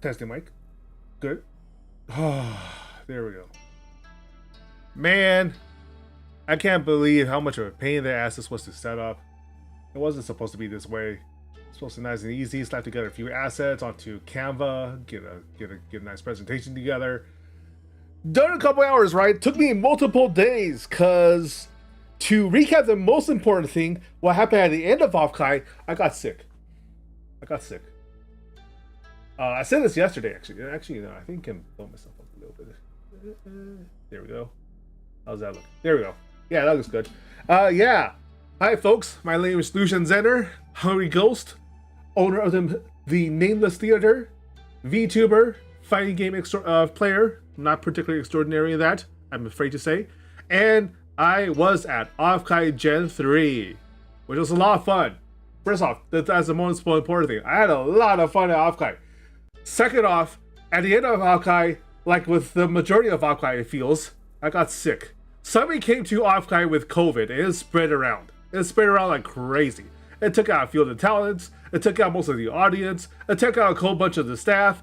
Testing mic. Good. There we go. Man, I can't believe how much of a pain in the ass this was to set up. It wasn't supposed to be this way. It's supposed to be nice and easy. Slap together a few assets onto Canva, get a nice presentation together. Done in a couple hours, right? Took me multiple days, cause to recap the most important thing, what happened at the end of OFFKAI, I got sick. I said this yesterday, actually. Actually, no, I think I can blow myself up a little bit. There we go. How's that look? There we go. Yeah, that looks good. Yeah. Hi, folks. My name is Lucian Zenner, Hungry Ghost, owner of the Nameless Theater, VTuber, fighting game player, not particularly extraordinary in that, I'm afraid to say. And I was at OFFKAI Gen 3, which was a lot of fun. First off, that's the most important thing. I had a lot of fun at OFFKAI. Second off, at the end of OFFKAI, like with the majority of OFFKAI, it feels, I got sick. Somebody came to OFFKAI with COVID, and it spread around. It spread around like crazy. It took out a few of the talents, it took out most of the audience, it took out a whole bunch of the staff,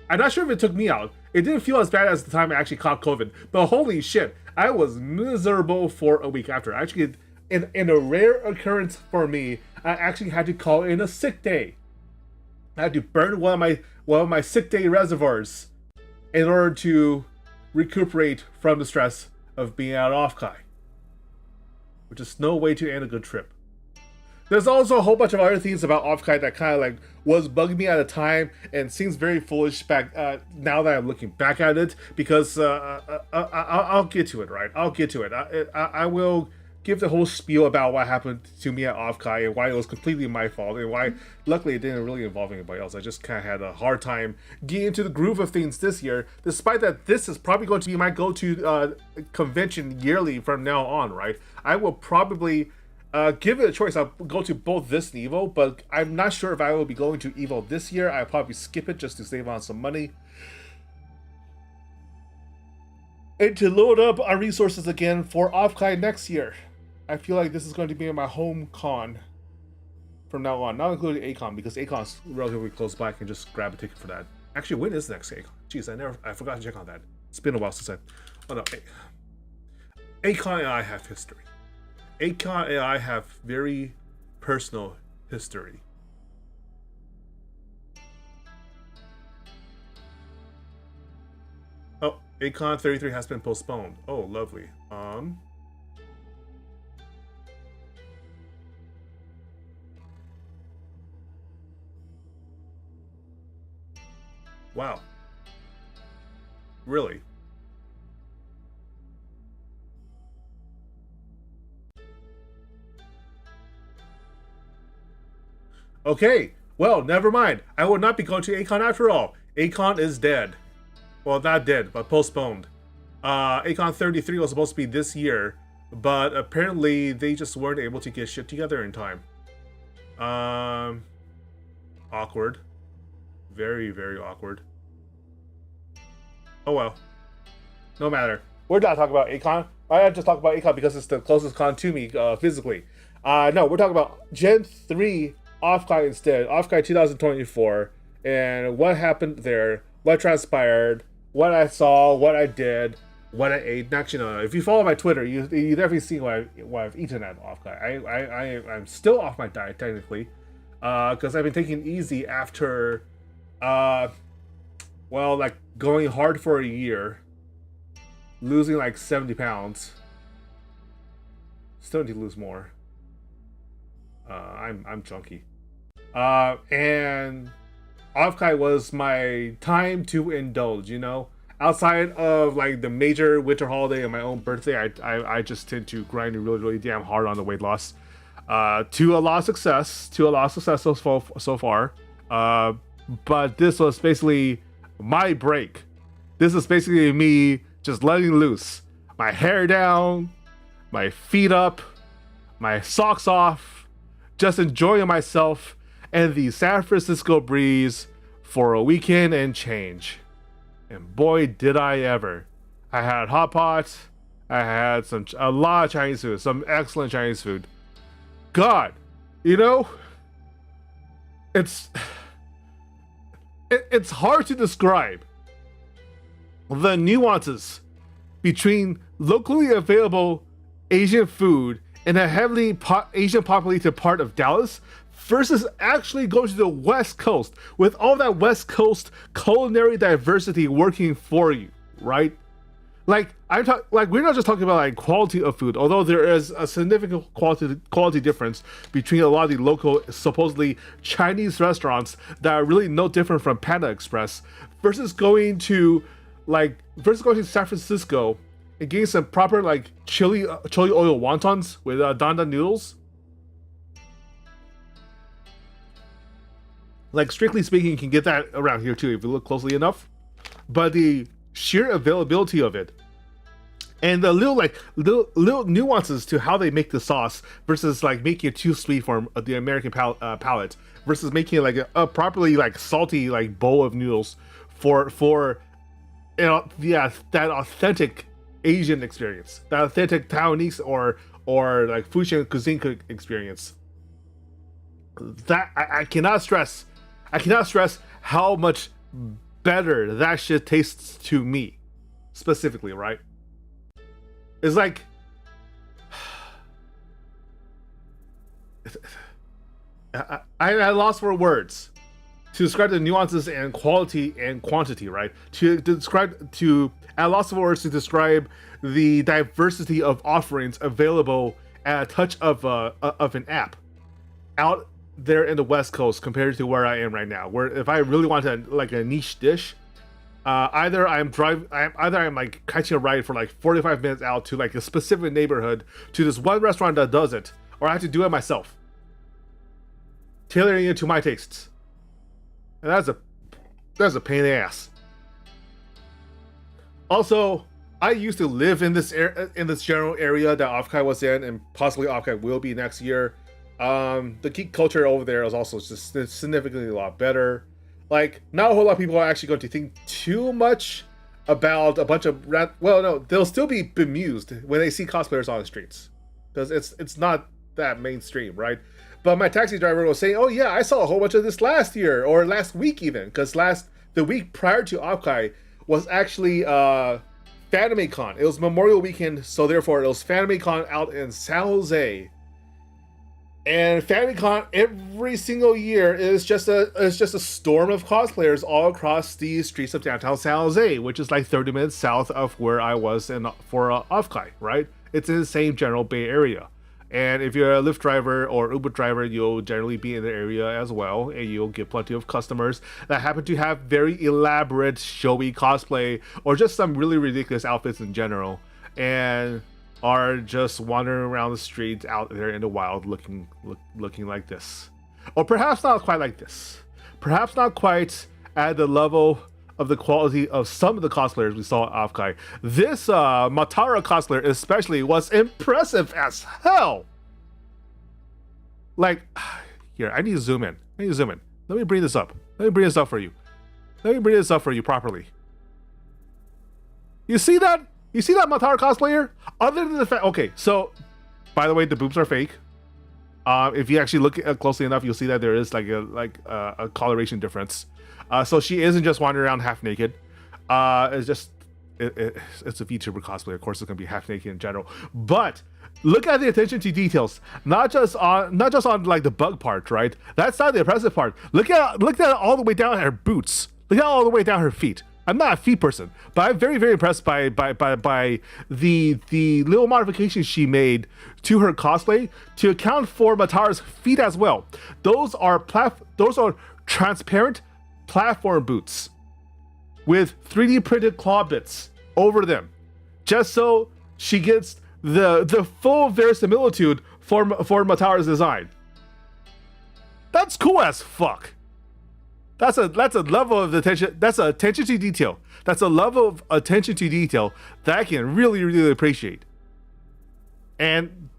I'm not sure if it took me out. It didn't feel as bad as the time I actually caught COVID, but holy shit, I was miserable for a week after. Actually, in a rare occurrence for me, I actually had to call in a sick day. I had to burn one of my sick day reservoirs in order to recuperate from the stress of being out of OFFKAI, which is no way to end a good trip. There's also a whole bunch of other things about OFFKAI that kind of like was bugging me at the time and seems very foolish back now that I'm looking back at it, because I'll get to it, right? I'll get to it. I will give the whole spiel about what happened to me at OFFKAI and why it was completely my fault, and why luckily it didn't really involve anybody else. I just kind of had a hard time getting into the groove of things this year, despite that this is probably going to be my go-to convention yearly from now on, right? I will probably give it a choice. I'll go to both this and EVO, but I'm not sure if I will be going to EVO this year. I'll probably skip it just to save on some money and to load up our resources again for OFFKAI next year. I feel like this is going to be my home con from now on, not including ACON, because ACON's relatively close by. I can just grab a ticket for that. Actually, when is the next ACON? Jeez, I forgot to check on that. It's been a while since oh no, ACON and I have history. ACON and I have very personal history. Oh, ACON 33 has been postponed. Oh, lovely. Wow. Really? Okay, well, never mind. I will not be going to ACON after all. ACON is dead. Well, not dead, but postponed. ACON 33 was supposed to be this year, but apparently they just weren't able to get shit together in time. Awkward. Very, very awkward. Oh well. No matter. We're not talking about ACON. I just talk about ACON because it's the closest con to me physically. No, we're talking about Gen 3 OFFKAI instead. OFFKAI 2024. And what happened there. What transpired. What I saw. What I did. What I ate. Actually, no. If you follow my Twitter, you definitely see what I've eaten at OFFKAI. I'm still off my diet, technically. Because I've been taking it easy after... well, like going hard for a year, losing like 70 pounds. Still need to lose more. I'm chunky. And OFFKAI was my time to indulge, you know? Outside of like the major winter holiday and my own birthday, I just tend to grind really, really damn hard on the weight loss. To a lot of success so far. But this was basically my break. This is basically me just letting loose. My hair down, my feet up, my socks off, just enjoying myself and the San Francisco breeze for a weekend and change. And boy, did I ever. I had hot pot. I had a lot of Chinese food, some excellent Chinese food. God, you know, it's it's hard to describe the nuances between locally available Asian food in a heavily Asian populated part of Dallas versus actually going to the West Coast with all that West Coast culinary diversity working for you, right? Like we're not just talking about like quality of food, although there is a significant quality difference between a lot of the local supposedly Chinese restaurants that are really no different from Panda Express versus going to San Francisco and getting some proper like chili oil wontons with dandan noodles. Like strictly speaking, you can get that around here too if you look closely enough. But the sheer availability of it and the little nuances to how they make the sauce versus like making it too sweet for the American palate versus making it like a properly like salty like bowl of noodles for that authentic Asian experience, that authentic Taiwanese or like Fujian cuisine experience. That I cannot stress how much better that shit tastes to me, specifically, right? It's like I lost for words to describe the nuances and quality and quantity, right? I lost for words to describe the diversity of offerings available at a touch of an app out there in the West Coast compared to where I am right now. Where if I really wanted like a niche dish, either I'm like catching a ride for like 45 minutes out to like a specific neighborhood to this one restaurant that does it, or I have to do it myself, tailoring it to my tastes. And that's a pain in the ass. Also, I used to live in this general area that OFFKAI was in, and possibly OFFKAI will be next year. The geek culture over there is also just significantly a lot better. Like, not a whole lot of people are actually going to think too much about a bunch of they'll still be bemused when they see cosplayers on the streets, because it's not that mainstream, right? But my taxi driver was saying, "Oh yeah, I saw a whole bunch of this last year or last week even, because the week prior to OFFKAI was actually FanimeCon. It was Memorial Weekend, so therefore it was FanimeCon out in San Jose." And FanimeCon every single year is just a storm of cosplayers all across the streets of downtown San Jose, which is like 30 minutes south of where I was for OFFKAI, right? It's in the same general Bay Area. And if you're a Lyft driver or Uber driver, you'll generally be in the area as well, and you'll get plenty of customers that happen to have very elaborate, showy cosplay or just some really ridiculous outfits in general, and are just wandering around the streets out there in the wild looking like this. Or perhaps not quite like this. Perhaps not quite at the level of the quality of some of the cosplayers we saw at OFFKAI. This Matara cosplayer especially was impressive as hell. Like, here, I need to zoom in. Let me bring this up. For you. Let me bring this up for you properly. You see that? You see that Matara cosplayer? Other than the fact, okay, so by the way, the boobs are fake. If you actually look closely enough, you'll see that there is like a coloration difference. So she isn't just wandering around half naked. It's just it's a VTuber cosplay. Of course, it's gonna be half naked in general. But look at the attention to details. Not just on like the bug part, right? That's not the impressive part. Look at it all the way down her boots. Look at all the way down her feet. I'm not a feet person, but I'm very, very impressed by the little modifications she made to her cosplay to account for Matara's feet as well. Those are transparent platform boots with 3D printed claw bits over them, just so she gets the full verisimilitude for Matara's design. That's cool as fuck. That's a level of attention. That's a attention to detail. That's a level of attention to detail that I can really, really appreciate. And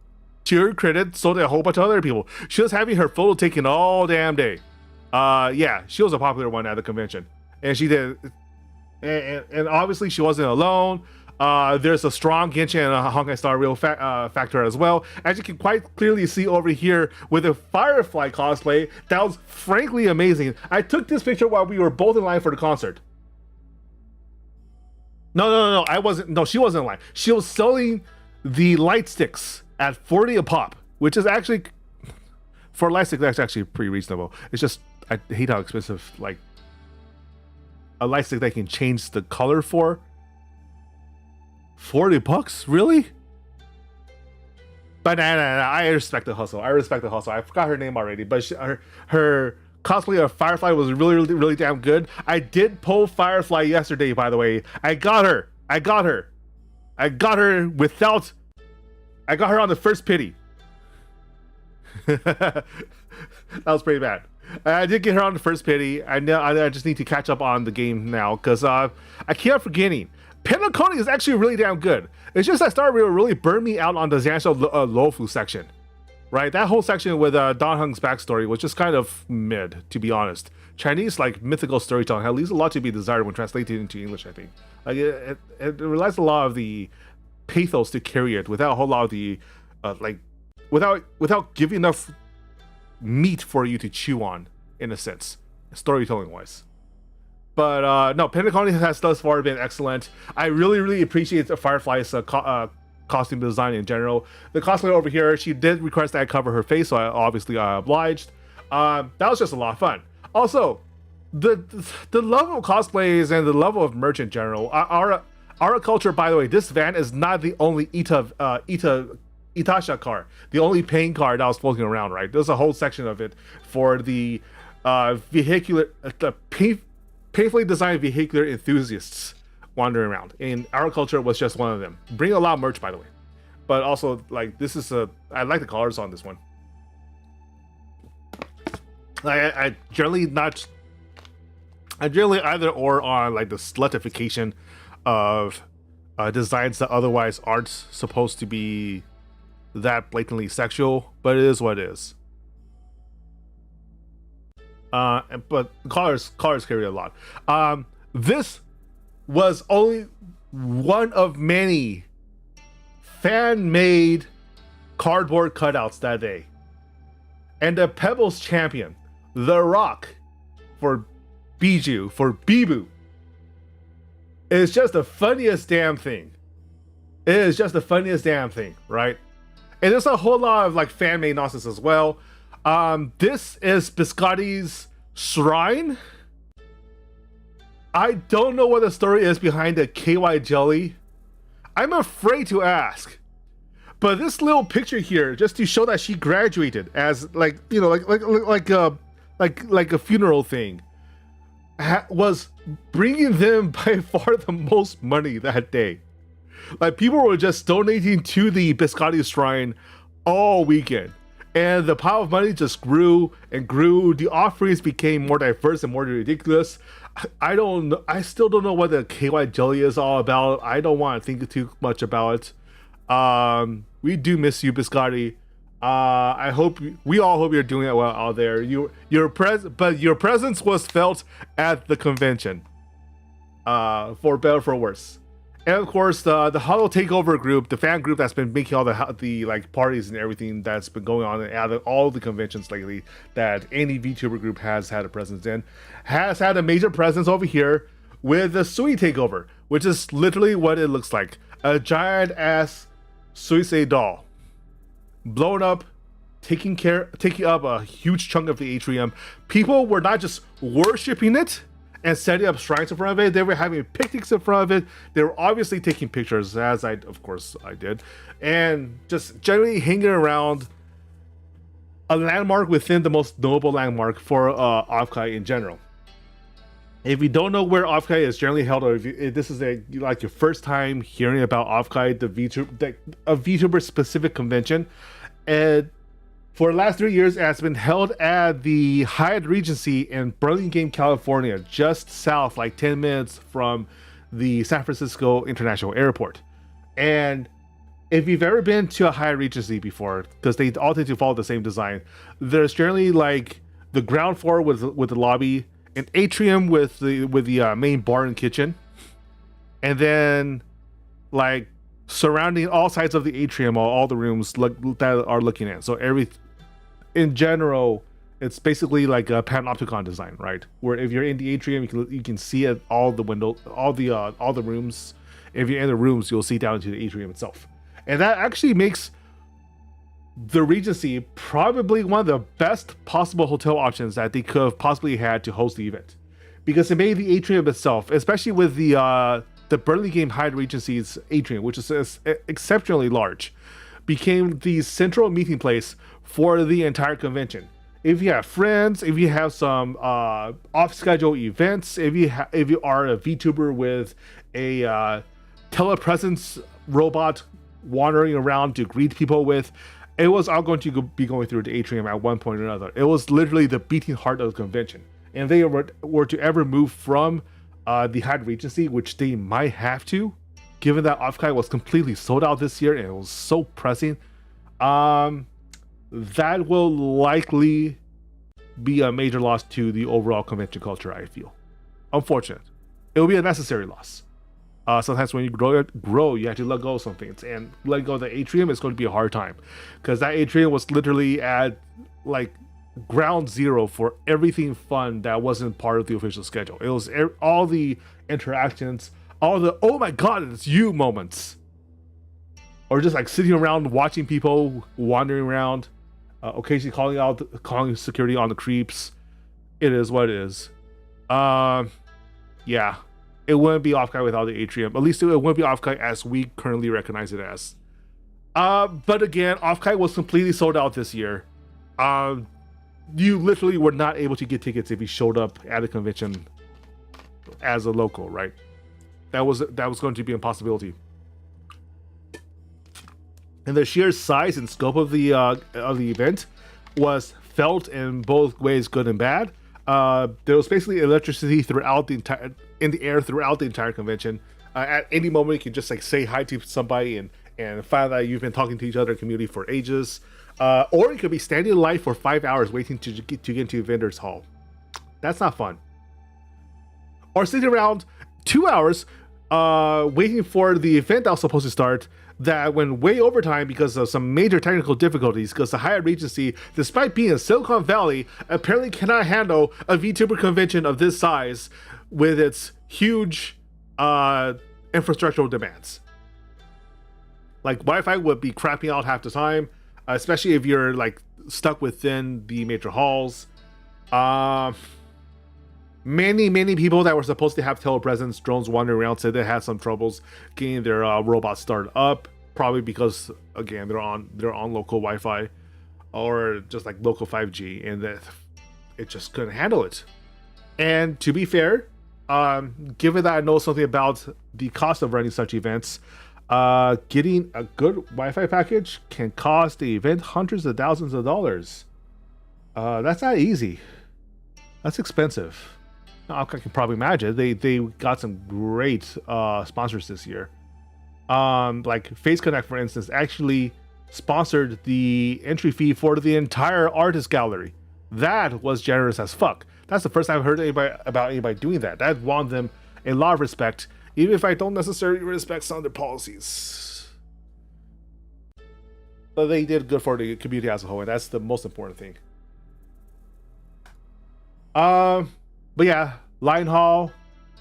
to her credit, so did a whole bunch of other people. She was having her photo taken all damn day. Yeah, she was a popular one at the convention, and she did. And obviously she wasn't alone. There's a strong Genshin and a Honkai Star Rail factor as well. As you can quite clearly see over here with the Firefly cosplay, that was frankly amazing. I took this picture while we were both in line for the concert. No, I wasn't. No, she wasn't in line. She was selling the light sticks at 40 a pop, which is actually, for a light stick, that's actually pretty reasonable. It's just, I hate how expensive, like, a light stick that can change the color for. 40 bucks? Really? But nah, I respect the hustle. I forgot her name already, but her cosplay of Firefly was really damn good. I did pull Firefly yesterday, by the way. I got her on the first pity. That was pretty bad. I did get her on the first pity. I just need to catch up on the game now, because I keep forgetting. Penacony is actually really damn good. It's just that Star Rail really burned me out on the Zansha Lofu section. Right? That whole section with Dan Heng's backstory was just kind of mid, to be honest. Chinese, like, mythical storytelling leaves a lot to be desired when translated into English, I think. Like, it relies a lot of the pathos to carry it without a whole lot of the, without giving enough meat for you to chew on, in a sense, storytelling-wise. But no, Pentacon has thus far been excellent. I really appreciate the Firefly's costume design in general. The cosplay over here, she did request that I cover her face, so I obviously obliged. That was just a lot of fun. Also, the level of cosplays and the level of merch in general, our culture, by the way, this van is not the only Itasha car, the only paying car that was floating around, right? There's a whole section of it for the painfully designed vehicular enthusiasts wandering around, and our culture was just one of them. Bring a lot of merch, by the way, but also, like, this is I like the colors on this one. I generally either or on, like, the slutification of designs that otherwise aren't supposed to be that blatantly sexual, but it is what it is. But colors carry a lot. This was only one of many fan-made cardboard cutouts that day. And the Pebbles champion, The Rock, for Bibu, is just the funniest damn thing. It is just the funniest damn thing, right? And there's a whole lot of, like, fan-made nonsense as well. This is Biscotti's shrine. I don't know what the story is behind the KY jelly. I'm afraid to ask. But this little picture here, just to show that she graduated as, like, you know, like a funeral thing, was bringing them by far the most money that day. Like, people were just donating to the Biscotti shrine all weekend. And the pile of money just grew and grew. The offerings became more diverse and more ridiculous. I still don't know what the KY jelly is all about. I don't want to think too much about it. We do miss you, Biscotti. We all hope you're doing it well out there. But your presence was felt at the convention. For better or for worse. And of course, the Hollow Takeover group, the fan group that's been making all the like parties and everything that's been going on at all the conventions lately that any VTuber group has had a presence in, has had a major presence over here with the Sui Takeover, which is literally what it looks like. A giant ass Suisei doll. Blown up, taking up a huge chunk of the atrium. People were not just worshipping it and setting up shrines in front of it, they were having picnics in front of it. They were obviously taking pictures, as of course I did, and just generally hanging around a landmark within the most notable landmark for OFFKAI in general. If you don't know where OFFKAI is generally held, or if this is like your first time hearing about OFFKAI, a VTuber specific convention, and for the last 3 years, it has been held at the Hyatt Regency in Burlingame, California, just south, like 10 minutes from the San Francisco International Airport. And if you've ever been to a Hyatt Regency before, because they all tend to follow the same design, there's generally like the ground floor with the lobby, an atrium with the main bar and kitchen, and then like surrounding all sides of the atrium, all the rooms that are looking at. So in general, it's basically like a panopticon design, right? Where if you're in the atrium, you can see it, all the windows, all the rooms. If you're in the rooms, you'll see down into the atrium itself, and that actually makes the Regency probably one of the best possible hotel options that they could have possibly had to host the event, because it made the atrium itself, especially with the Burlingame Hyatt Regency's atrium, which is exceptionally large, became the central meeting place for the entire convention. If you have friends, if you have some off-schedule events, if you are a VTuber with a telepresence robot wandering around to greet people with, it was all going to be going through the atrium at one point or another. It was literally the beating heart of the convention. And if they were to ever move from the Hyatt Regency, which they might have to, given that OFFKAI was completely sold out this year and it was so pressing, that will likely be a major loss to the overall convention culture, I feel. Unfortunate. It will be a necessary loss. Sometimes when you grow, you have to let go of some things, and letting go of the atrium is going to be a hard time, because that atrium was literally at like ground zero for everything fun that wasn't part of the official schedule. It was all the interactions, all the "oh my god, it's you" moments, or just like sitting around watching people wandering around, occasionally calling security on the creeps. It is what it is. Yeah. It wouldn't be OFFKAI without the atrium. At least it wouldn't be OFFKAI as we currently recognize it as. But again, OFFKAI was completely sold out this year. You literally were not able to get tickets if you showed up at a convention as a local, right? That was going to be an impossibility. And the sheer size and scope of the event was felt in both ways, good and bad. There was basically electricity in the air throughout the entire convention. At any moment, you can just like say hi to somebody and find out you've been talking to each other in community for ages. Or you could be standing in line for 5 hours waiting to get into vendors hall. That's not fun. Or sitting around 2 hours waiting for the event that was supposed to start, that went way overtime because of some major technical difficulties, because the Hyatt Regency, despite being in Silicon Valley, apparently cannot handle a VTuber convention of this size with its huge infrastructural demands. Like, Wi-Fi would be crapping out half the time, especially if you're like stuck within the major halls. Many people that were supposed to have telepresence drones wandering around said they had some troubles getting their robots started up, probably because again they're on local Wi-Fi or just like local 5G, and that it just couldn't handle it. And to be fair, given that I know something about the cost of running such events, getting a good Wi-Fi package can cost the event hundreds of thousands of dollars. That's not easy. That's expensive. I can probably imagine they got some great sponsors this year. Like Face Connect, for instance, actually sponsored the entry fee for the entire artist gallery. That was generous as fuck. That's the first time I've heard about anybody doing that. That won them a lot of respect, even if I don't necessarily respect some of their policies. But they did good for the community as a whole, and that's the most important thing. But yeah, Lion Hall.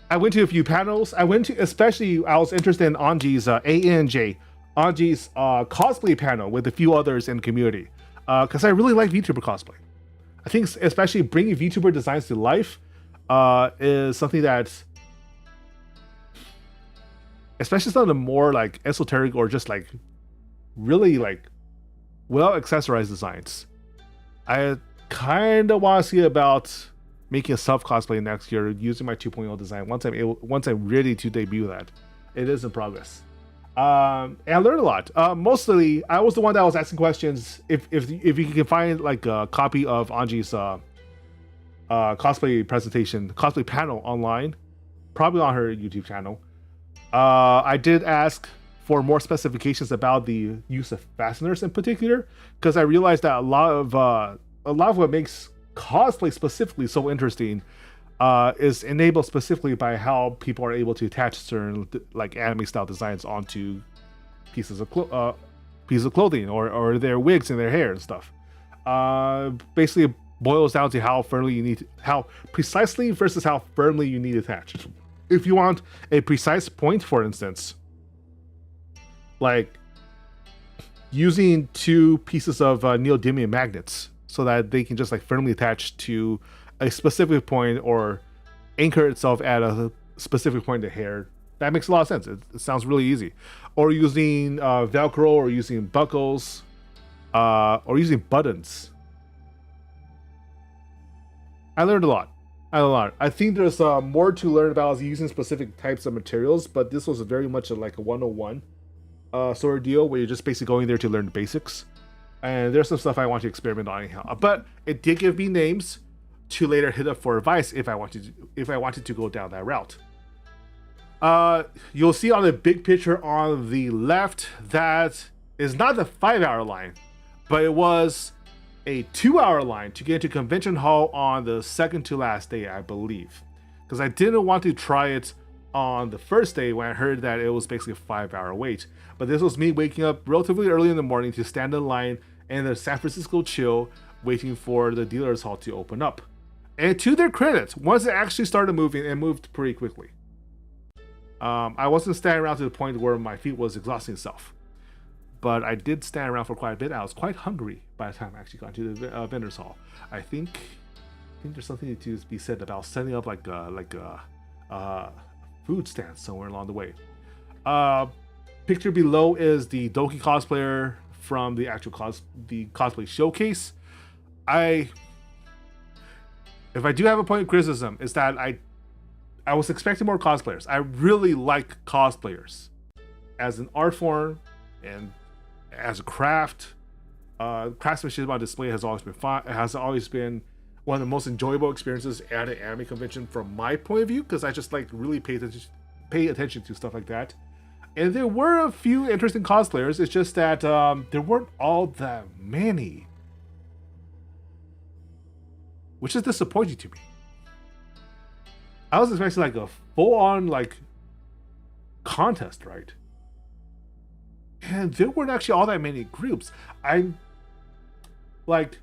I went to a few panels. I was interested in Anji's ANJ, Anji's cosplay panel with a few others in the community, because I really like VTuber cosplay. I think especially bringing VTuber designs to life is something that, especially some of the more like esoteric or just like really like well accessorized designs, I kind of want to see about making a self cosplay next year using my 2.0 design once I'm ready to debut that. It is in progress. And I learned a lot. Mostly, I was the one that was asking questions. If you can find like a copy of Anji's cosplay panel online, probably on her YouTube channel. I did ask for more specifications about the use of fasteners in particular, because I realized that a lot of what makes cosplay specifically so interesting is enabled specifically by how people are able to attach certain like anime style designs onto pieces of clothing or their wigs and their hair and stuff. Basically, it boils down to how precisely versus how firmly you need attached. If you want a precise point, for instance, like using two pieces of neodymium magnets so that they can just like firmly attach to a specific point or anchor itself at a specific point in the hair, that makes a lot of sense. It sounds really easy. Or using Velcro, or using buckles, or using buttons. I learned a lot. I think there's more to learn about using specific types of materials, but this was very much like a 101 sort of deal where you're just basically going there to learn the basics. And there's some stuff I want to experiment on anyhow. But it did give me names to later hit up for advice if I wanted to go down that route. You'll see on the big picture on the left that is not the 5-hour line, but it was a 2-hour line to get into Convention Hall on the second to last day, I believe. Because I didn't want to try it on the first day when I heard that it was basically a 5-hour wait. But this was me waking up relatively early in the morning to stand in line in the San Francisco chill, waiting for the dealer's hall to open up. And to their credit, once it actually started moving, it moved pretty quickly. I wasn't standing around to the point where my feet was exhausting itself. But I did stand around for quite a bit. I was quite hungry by the time I actually got to the vendor's hall. I think there's something to be said about setting up like a food stand somewhere along the way. Picture below is the Doki cosplayer from the actual cosplay showcase. If I do have a point of criticism, is that I was expecting more cosplayers. I really like cosplayers as an art form and as a craft. Craftsmanship on display has always been fun. It has always been one of the most enjoyable experiences at an anime convention from my point of view, because I just like really pay attention to stuff like that. And there were a few interesting cosplayers. It's just that there weren't all that many, which is disappointing to me. I was expecting like a full-on like contest, right? And there weren't actually all that many groups. I'm like,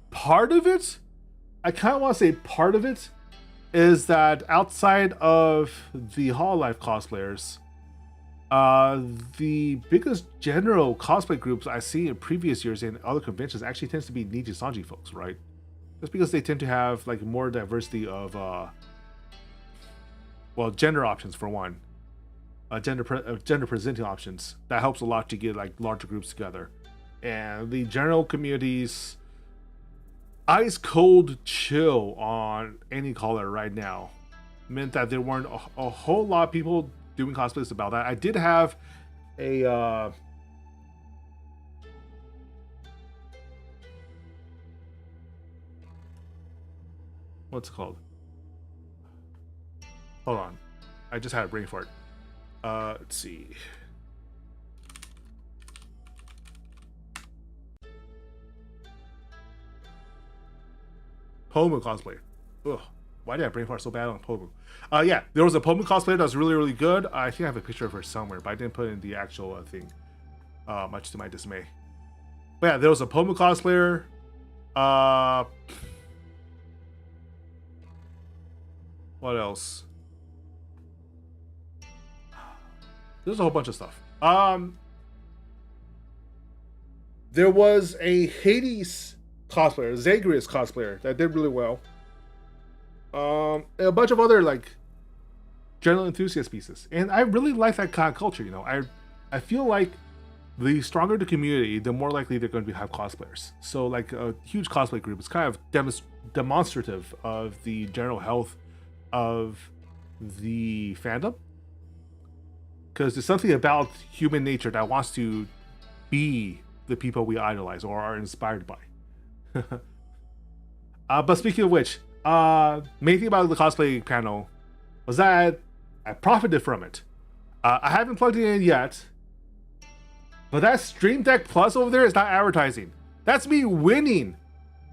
part of it, I kind of want to say part of it is that outside of the Hololive cosplayers, the biggest general cosplay groups I see in previous years in other conventions actually tends to be Niji Sanji folks, right? Just because they tend to have like more diversity of, gender options for one, gender presenting options. That helps a lot to get like larger groups together, and the general community's ice cold chill on any color right now meant that there weren't a whole lot of people doing cosplays about that. I did have a what's it called? Hold on, I just had a brain fart. Let's see. Pomu cosplayer. Ugh, why did I brain fart so bad on Pomu? Yeah, there was a Pomu cosplayer that was really, really good. I think I have a picture of her somewhere, but I didn't put in the actual thing, much to my dismay. But yeah, there was a Pomu cosplayer. What else? There's a whole bunch of stuff. There was a Hades cosplayer, Zagreus cosplayer that did really well. And a bunch of other like general enthusiast pieces, and I really like that kind of culture. You know, I feel like the stronger the community, the more likely they're going to have cosplayers. So like a huge cosplay group is kind of demonstrative of the general health of the fandom, because there's something about human nature that wants to be the people we idolize or are inspired by. But speaking of which, main thing about the cosplay panel was that I profited from it. I haven't plugged it in yet, but that Stream Deck Plus over there is not advertising. That's me winning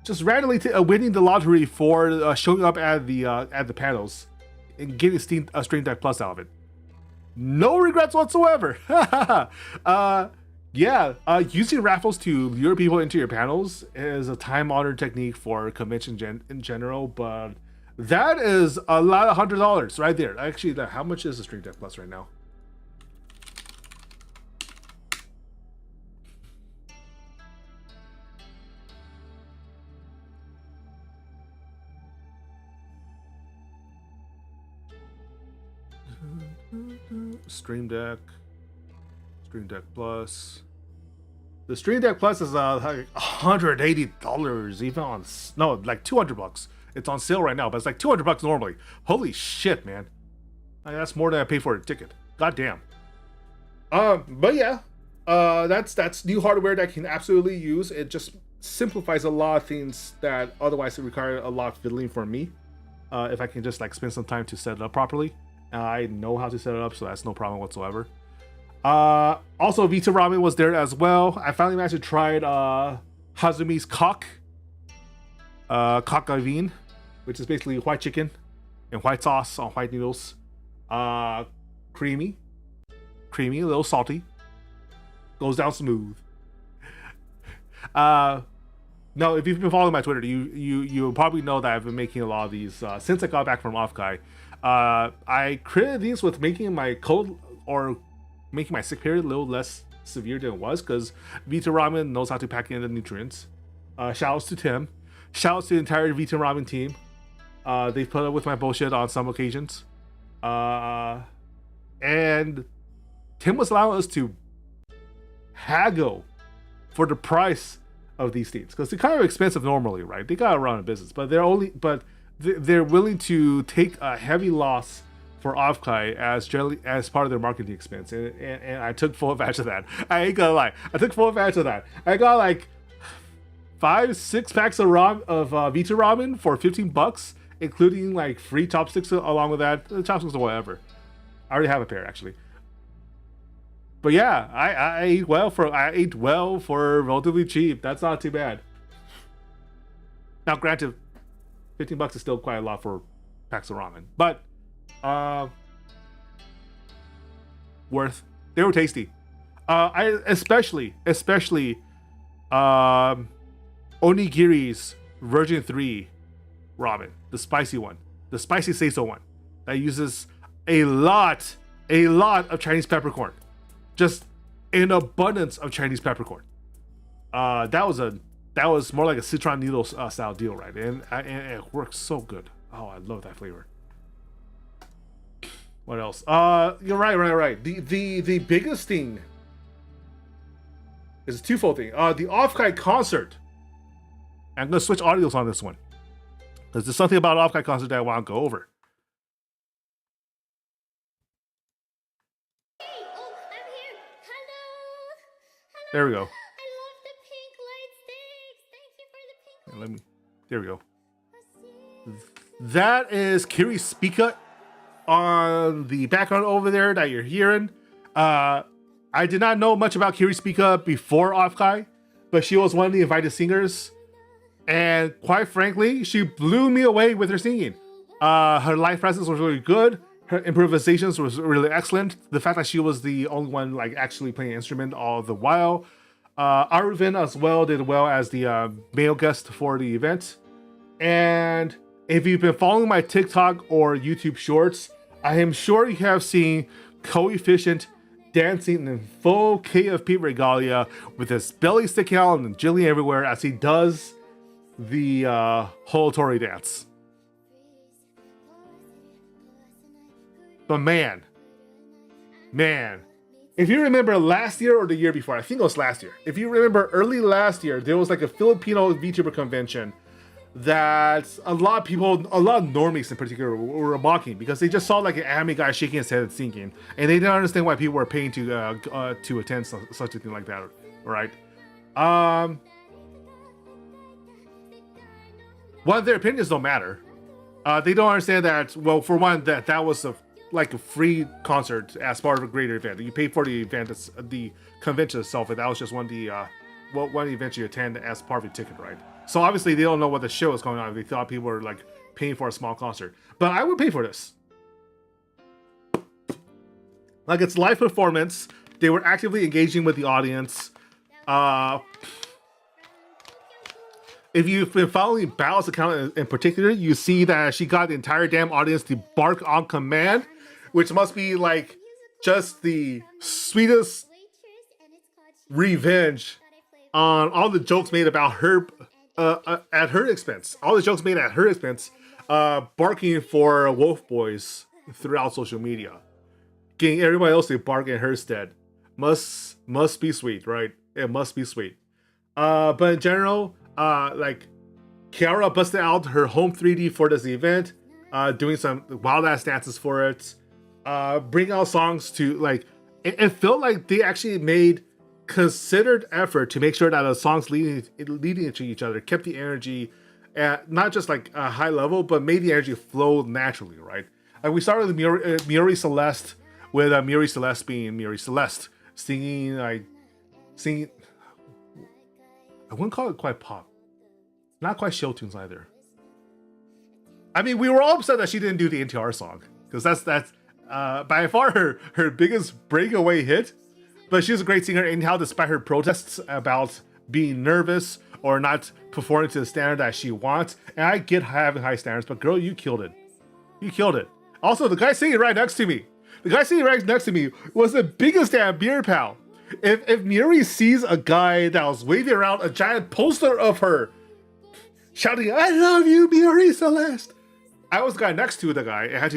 just randomly winning the lottery for showing up at the panels and getting a Stream Deck Plus out of it. No regrets whatsoever. Using raffles to lure people into your panels is a time-honored technique for convention in general, but that is a lot of $100 right there. Actually, how much is the Stream Deck Plus right now? Stream Deck Plus. The Stream Deck Plus is like $180, even on like $200. It's on sale right now, but it's like $200 normally. Holy shit, man! Like, that's more than I paid for a ticket. God damn. But yeah, that's new hardware that I can absolutely use. It just simplifies a lot of things that otherwise would require a lot of fiddling for me. If I can just like spend some time to set it up properly. I know how to set it up, so that's no problem whatsoever. Also, Vita Ramen was there as well. I finally managed to try Hazumi's Cock Avin, which is basically white chicken and white sauce on white noodles. Creamy, a little salty, goes down smooth. No, if you've been following my Twitter, you probably know that I've been making a lot of these since I got back from OFFKAI. I created these with making my cold or making my sick period a little less severe than it was, because Vita Ramen knows how to pack in the nutrients. Shoutouts to Tim. Shoutouts to the entire Vita Ramen team. They've put up with my bullshit on some occasions. And Tim was allowing us to haggle for the price of these things, because they're kind of expensive normally, right? They gotta run a business, but they're willing to take a heavy loss for OFFKAI as part of their marketing expense, and I took full advantage of that. I ain't gonna lie, I took full advantage of that. I got like 5-6 packs of Vita Ramen for $15, including like free chopsticks along with that. Chopsticks or whatever. I already have a pair actually. But yeah, I ate well for relatively cheap. That's not too bad. Now, granted, $15 is still quite a lot for packs of ramen, but worth. They were tasty. I especially Onigiri's Version 3 ramen, the spicy one, the spicy seiso one, that uses a lot of Chinese peppercorn, just an abundance of Chinese peppercorn. That was more like a citron noodle style deal, right? And it works so good. Oh, I love that flavor. What else? You're right. The biggest thing is a twofold thing. The OFFKAI concert. I'm gonna switch audios on this one, because there's something about OFFKAI concert that I want to go over. Hey, oh, I'm here. Hello. There we go. I love the pink light sticks. Thank you for the pink. There we go. That is Kiri Spica on the background over there that you're hearing. I did not know much about Kiri Spica before OFFKAI, but she was one of the invited singers, and quite frankly, she blew me away with her singing. Her live presence was really good. Her improvisations was really excellent. The fact that she was the only one like actually playing an instrument all the while. Arvin as well did well as the male guest for the event. And if you've been following my TikTok or YouTube shorts, I am sure you have seen Coefficient dancing in full KFP regalia with his belly sticking out and jiggling everywhere as he does the Holotori dance. But man, if you remember last year or the year before, I think it was last year. If you remember early last year, there was like a Filipino VTuber convention that a lot of normies in particular were mocking, because they just saw like an anime guy shaking his head and singing, and they didn't understand why people were paying to attend such a thing like that, right? Well, their opinions don't matter. They don't understand that. Well, for one, that was like a free concert as part of a greater event. You paid for the event, the convention itself, and that was just one of the events you attend as part of your ticket, right? So obviously they don't know what the show is going on. They thought people were like paying for a small concert. But I would pay for this. Like, it's live performance. They were actively engaging with the audience. If you've been following Bao's account in particular, you see that she got the entire damn audience to bark on command, which must be like just the sweetest revenge on all the jokes made about her at her expense. All the jokes made at her expense, barking for Wolf Boys throughout social media, getting everybody else to bark in her stead. Must be sweet, right? It must be sweet. But in general, like, Kiara busted out her home 3D for this event, doing some wild ass dances for it, bring out songs to, like, it felt like they actually made considered effort to make sure that the songs leading into each other kept the energy at not just like a high level, but made the energy flow naturally, right? Like, we started with Muri Celeste, with Muri Celeste being Muri Celeste, singing, I wouldn't call it quite pop. Not quite show tunes either. I mean, we were all upset that she didn't do the NTR song, because that's by far her biggest breakaway hit. But she's a great singer anyhow, despite her protests about being nervous or not performing to the standard that she wants. And I get having high standards, but girl, you killed it. You killed it. Also, the guy singing right next to me. The guy sitting right next to me was the biggest damn beer pal. If Muri sees a guy that was waving around a giant poster of her, shouting, "I love you, Muri Celeste," I was the guy next to the guy. I had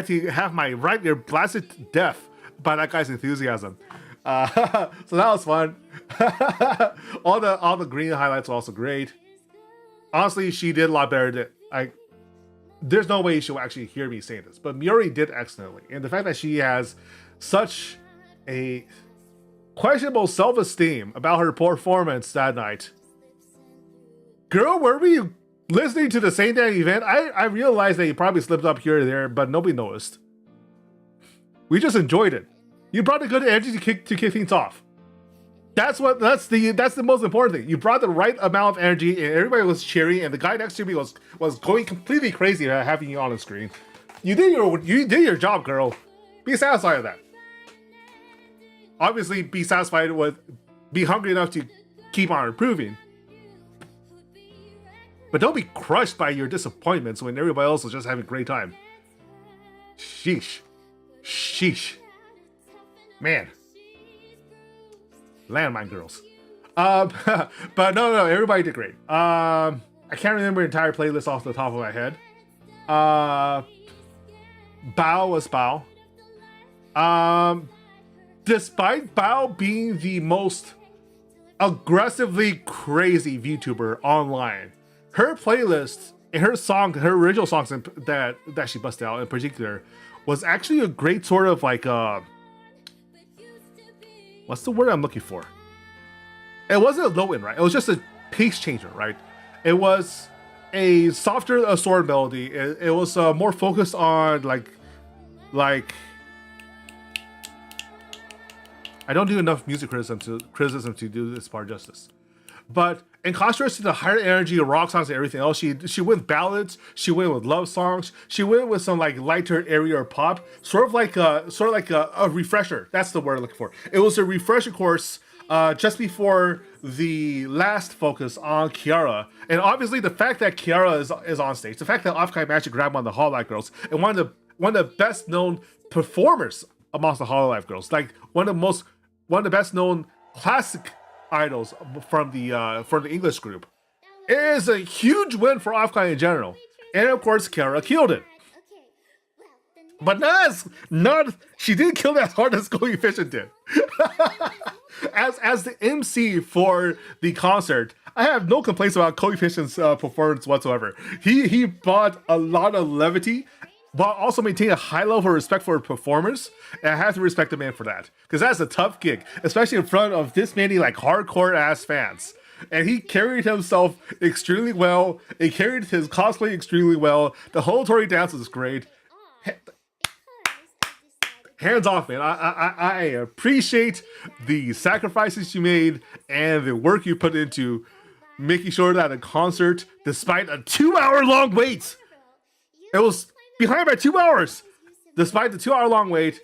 to have my right ear blasted deaf by that guy's enthusiasm. So that was fun. all the green highlights were also great. Honestly, she did a lot better than there's no way she'll actually hear me saying this, but Muri did excellently. And the fact that she has such a questionable self-esteem about her performance that night. Girl, were we listening to the same damn event? I realized that you probably slipped up here or there, but nobody noticed. We just enjoyed it. You brought a good energy to kick things off. That's the most important thing. You brought the right amount of energy, and everybody was cheering, and the guy next to me was going completely crazy having you on the screen. You did your job, girl. Be satisfied with that. Obviously, be hungry enough to keep on improving. But don't be crushed by your disappointments when everybody else is just having a great time. Sheesh. Man. Landmine girls. But no, everybody did great. I can't remember the entire playlist off the top of my head. Bao was Bao. Despite Bao being the most aggressively crazy VTuber online, her playlist and her original songs that she busted out in particular was actually a great sort of like what's the word I'm looking for? It wasn't a low end, right? It was just a pace changer, right? It was a softer sword melody. It was more focused on like I don't do enough music criticism to do this part justice. But in contrast to the higher energy of rock songs and everything else, she went with ballads, she went with love songs, she went with some like lighter, airier pop, sort of like a refresher. That's the word I'm looking for. It was a refresher course just before the last focus on Kiara. And obviously the fact that Kiara is on stage, the fact that OFFKAI managed to grab one of the Hololive girls, and one of the best known performers amongst the Hololive girls, like one of the best known classic idols from the English group. It is a huge win for OFFKAI in general. And of course, Kiara killed it. But she didn't kill that hard as Coefficient did. As the MC for the concert, I have no complaints about Coefficient's performance whatsoever. He brought a lot of levity, but also maintain a high level of respect for performers, and I have to respect the man for that, because that's a tough gig, especially in front of this many like hardcore ass fans. And he carried himself extremely well. He carried his cosplay extremely well. The Holotori dance was great. Hands off, man. I appreciate the sacrifices you made and the work you put into making sure that the concert, despite a 2-hour long wait, it was behind by 2 hours. Despite the 2-hour long wait,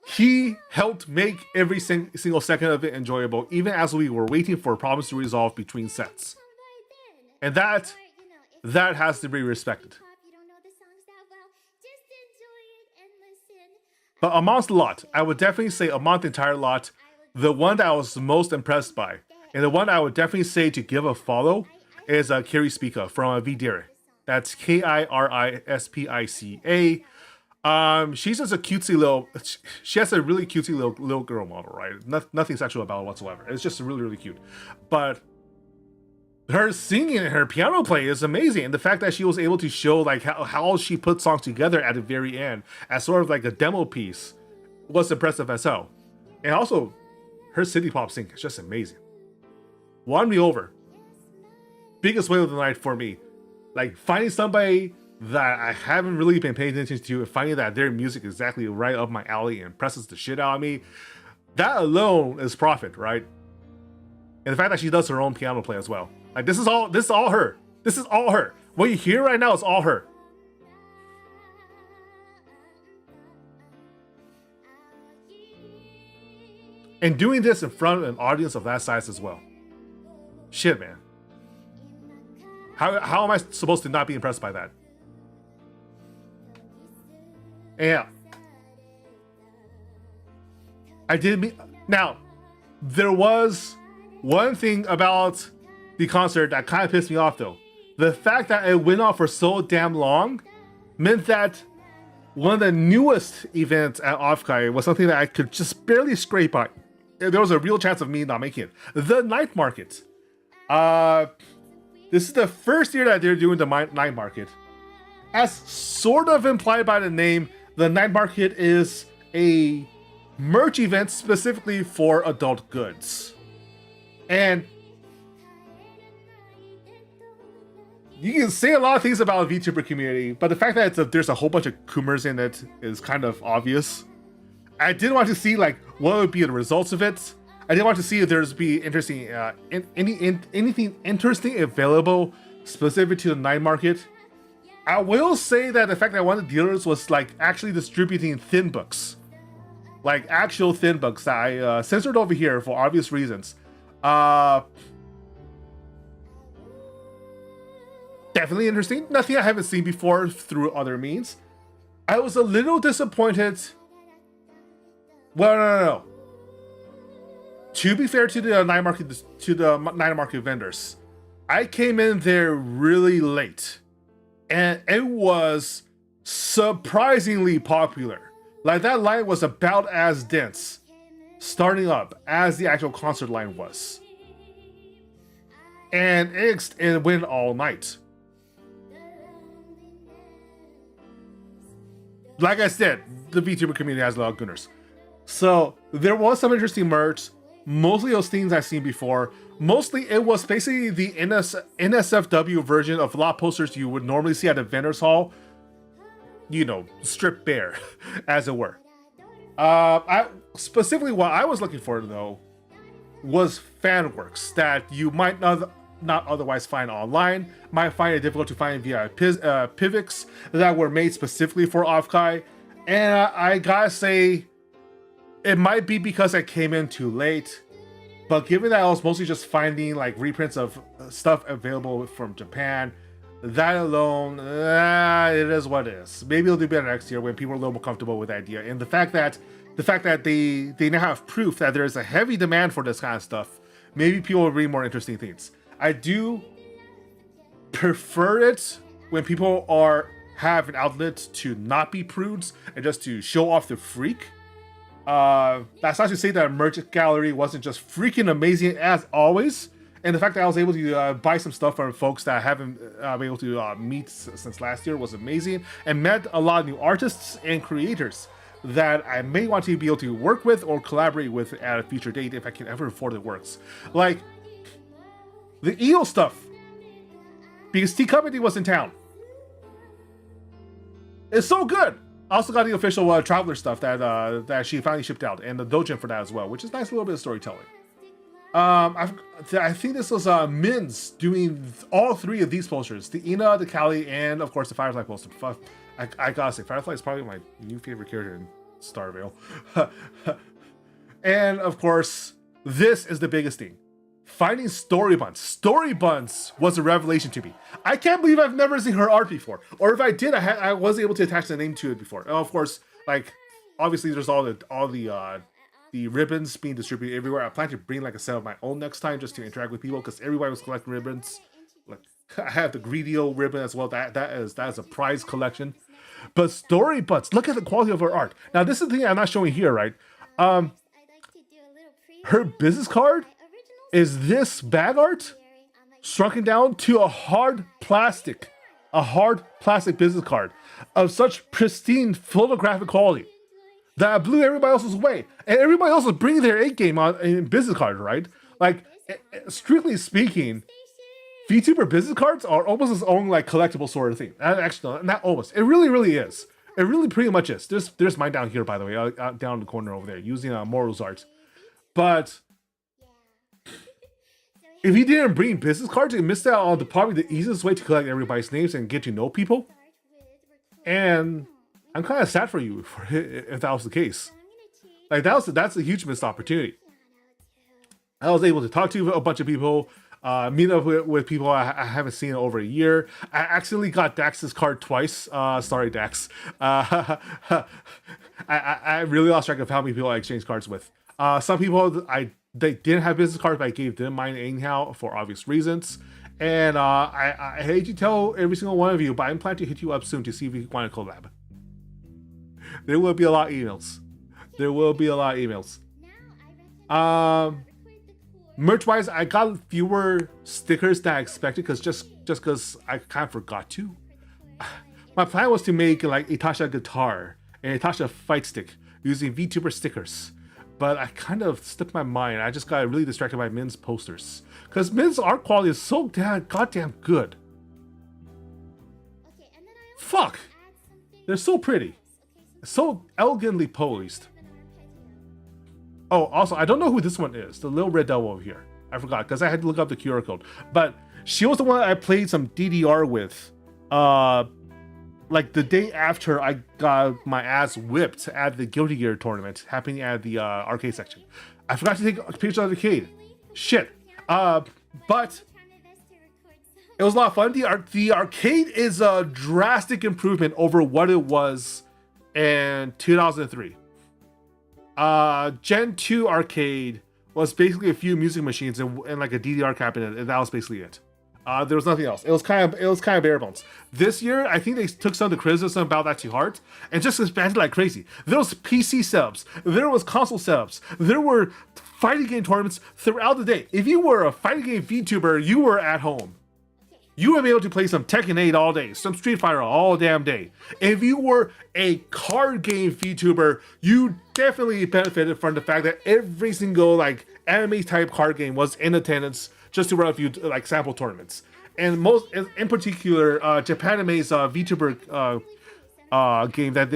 he helped make every single second of it enjoyable, even as we were waiting for problems to resolve between sets. And that has to be respected. But amongst a lot, I would definitely say among the entire lot, the one that I was most impressed by, and the one I would definitely say to give a follow, is Kiri Spica from Videre. That's Kirispica. She's just a cutesy little. She has a really cutesy little girl model, right? Nothing sexual about it whatsoever. It's just really, really cute. But her singing and her piano play is amazing, and the fact that she was able to show like how she put songs together at the very end as sort of like a demo piece was impressive as hell. And also, her city pop singing is just amazing. Won me over. Biggest win of the night for me. Like finding somebody that I haven't really been paying attention to and finding that their music is exactly right up my alley and impresses the shit out of me. That alone is profit, right? And the fact that she does her own piano play as well. Like this is all her. This is all her. What you hear right now is all her. And doing this in front of an audience of that size as well. Shit, man. How am I supposed to not be impressed by that? Yeah. Now, there was one thing about the concert that kind of pissed me off though. The fact that it went on for so damn long meant that one of the newest events at OFFKAI was something that I could just barely scrape by. There was a real chance of me not making it. The night market. This is the first year that they're doing the night market. As sort of implied by the name, the night market is a merch event specifically for adult goods. And you can say a lot of things about the VTuber community, but the fact that there's a whole bunch of Kumers in it is kind of obvious. I did want to see like what would be the results of it. I did want to see if there's be interesting anything interesting available specific to the night market. I will say that the fact that one of the dealers was like actually distributing thin books, like actual thin books that I censored over here for obvious reasons. Definitely interesting. Nothing I haven't seen before through other means. I was a little disappointed. Well, no. To be fair to the night market vendors, I came in there really late, and it was surprisingly popular. Like that line was about as dense starting up as the actual concert line was, and it went all night. Like I said, the VTuber community has a lot of gooners. So there was some interesting merch. Mostly those things I've seen before. Mostly it was basically the NSFW version of a lot of posters you would normally see at a vendor's hall. You know, stripped bare, as it were. Specifically what I was looking for though was fan works that you might not otherwise find online, might find it difficult to find via Pivx that were made specifically for OFFKAI. And I gotta say, it might be because I came in too late, but given that I was mostly just finding like reprints of stuff available from Japan, that alone, it is what it is. Maybe it'll do better next year when people are a little more comfortable with the idea. And the fact that they now have proof that there is a heavy demand for this kind of stuff, maybe people will read more interesting things. I do prefer it when people have an outlet to not be prudes and just to show off the freak. That's not to say that merch gallery wasn't just freaking amazing as always, and the fact that I was able to buy some stuff from folks that I haven't been able to meet since last year was amazing, and met a lot of new artists and creators that I may want to be able to work with or collaborate with at a future date if I can ever afford the works. Like the EO stuff, because T Company was in town. It's so good. I also got the official Traveler stuff that she finally shipped out, and the dojin for that as well, which is nice little bit of storytelling. I think this was Min's doing all three of these posters: the Ina, the Kali, and of course the Firefly poster. I gotta say, Firefly is probably my new favorite character in Starvale. And of course, this is the biggest thing: finding Story Buns. Story Buns was a revelation to me. I can't believe I've never seen her art before, or if I did, I wasn't able to attach the name to it before. And of course, like obviously, there's all the ribbons being distributed everywhere. I plan to bring like a set of my own next time just to interact with people because everybody was collecting ribbons. Like I have the Greedio ribbon as well. That is a prize collection. But Story Buns, look at the quality of her art. Now this is the thing I'm not showing here, right? Her business card is this bag art shrunken down to a hard plastic business card of such pristine photographic quality that blew everybody else's way. And everybody else was bringing their A game on in business cards, right? Like, strictly speaking, VTuber business cards are almost its own like collectible sort of thing. Actually, not almost. It really is. It really pretty much is. There's mine down here, by the way, out down the corner over there, using Moral's art. But if you didn't bring business cards, you missed out on probably the easiest way to collect everybody's names and get to know people. And I'm kind of sad for you if that was the case. Like that's a huge missed opportunity. I was able to talk to a bunch of people, meet up with people I haven't seen in over a year. I accidentally got Dax's card twice. Sorry, Dax. I really lost track of how many people I exchanged cards with. Some people they didn't have business cards, but I gave them mine anyhow for obvious reasons. And I hate to tell every single one of you, but I'm planning to hit you up soon to see if you want to collab. There will be a lot of emails. Merch wise, I got fewer stickers than I expected just because I kind of forgot to. My plan was to make like Itasha guitar and Itasha fight stick using VTuber stickers, but I kind of slipped my mind. I just got really distracted by Min's posters because Min's art quality is so goddamn good. Fuck, they're so pretty. So elegantly posed. Oh, also, I don't know who this one is. The little red devil over here. I forgot because I had to look up the QR code. But she was the one I played some DDR with. Like the day after I got my ass whipped at the Guilty Gear tournament happening at the arcade section. I forgot to take a picture of the arcade. Shit. But it was a lot of fun. The arcade is a drastic improvement over what it was in 2003. Gen 2 arcade was basically a few music machines and like a DDR cabinet, and that was basically it. There was nothing else. It was kind of bare bones. This year, I think they took some of the criticism about that to heart and just expanded like crazy. There was PC setups, there was console setups, there were fighting game tournaments throughout the day. If you were a fighting game VTuber, you were at home. You would be able to play some Tekken 8 all day, some Street Fighter all damn day. If you were a card game VTuber, you definitely benefited from the fact that every single like anime type card game was in attendance just to run a few like sample tournaments. And most, in particular, Japanime's VTuber game that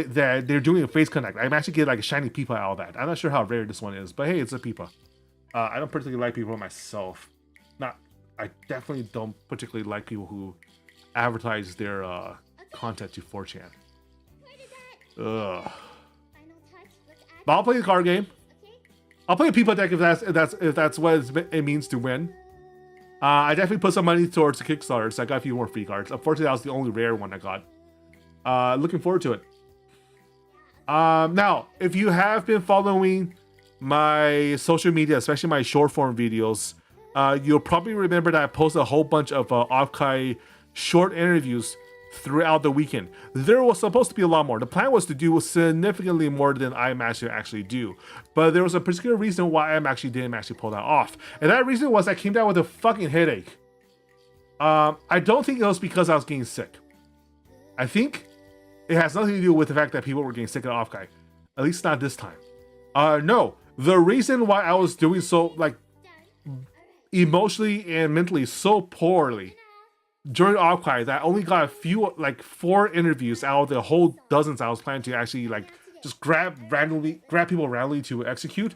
they're doing a Face Connect. I'm actually getting like a shiny Peepa out of that. I'm not sure how rare this one is, but hey, it's a Peepa. I don't particularly like Peepa myself. I definitely don't particularly like people who advertise their content to 4chan. Ugh. But I'll play the card game. I'll play a Peepa deck if that's what it means to win. I definitely put some money towards the Kickstarter, so I got a few more free cards. Unfortunately, that was the only rare one I got. Looking forward to it. Now, if you have been following my social media, especially my short form videos, you'll probably remember that I posted a whole bunch of OFFKAI short interviews throughout the weekend. There was supposed to be a lot more. The plan was to do significantly more than I managed to actually do. But there was a particular reason why I didn't actually pull that off. And that reason was I came down with a fucking headache. I don't think it was because I was getting sick. I think it has nothing to do with the fact that people were getting sick at OFFKAI. At least not this time. No, the reason why I was doing so, like, emotionally and mentally so poorly during OFFKAI that I only got a few, like 4 interviews out of the whole dozens I was planning to actually like just grab people randomly to execute.